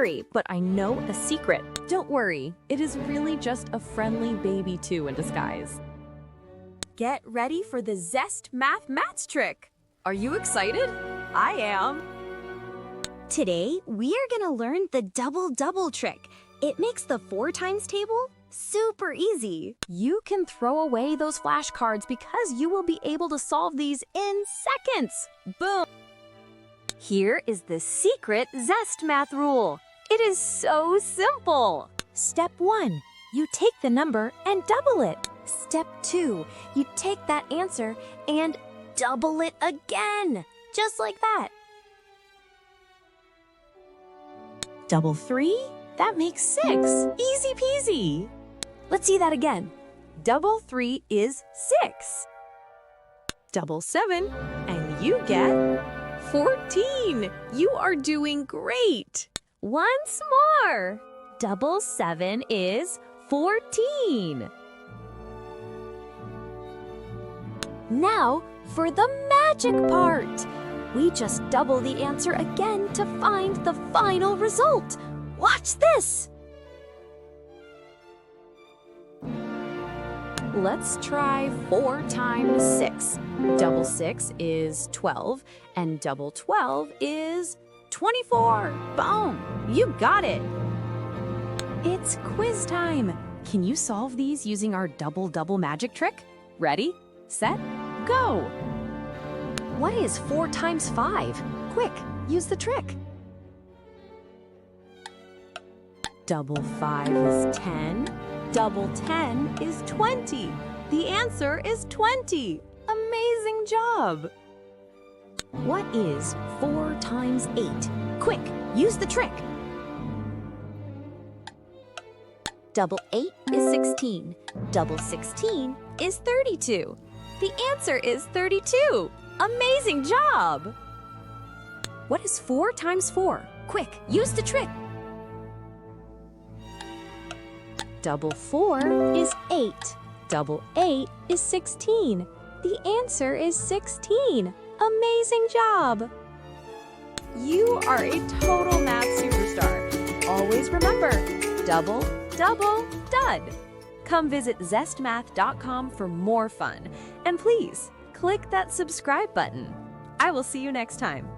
scary, but I know a secret. Don't worry, it is really just a friendly baby 2 in disguise. Get ready for the ZestMath trick. Are you excited? I am. Today, we are gonna learn the double-double trick. It makes the 4 times table super easy. You can throw away those flashcards because you will be able to solve these in seconds. Boom! Here is the secret ZestMath rule. It is so simple. Step 1, you take the number and double it. Step 2, you take that answer and double it again, just like that. Double 3, that makes 6. Easy peasy. Let's see that again. Double 3 is 6. Double 7, and you get 14. You are doing great. Once more. Double 7 is 14. Now for the magic part. We just double the answer again to find the final result. Watch this. Let's try 4 times 6. Double 6 is 12, and double 12 is 24. Boom! You got it! It's quiz time. Can you solve these using our double-double magic trick? Ready, set, go! What is 4 times 5? Quick, use the trick. Double 5 is 10. Double 10 is 20. The answer is 20. Amazing job! What is 4 times 8? Quick, use the trick. Double 8 is 16. Double 16 is 32. The answer is 32. Amazing job! What is 4 times 4? Quick, use the trick. Double 4 is 8. Double 8 is 16. The answer is 16. Amazing job! You are a total math superstar. Always remember, double, double, dud. Come visit ZestMath.com for more fun. And please, click that subscribe button. I will see you next time.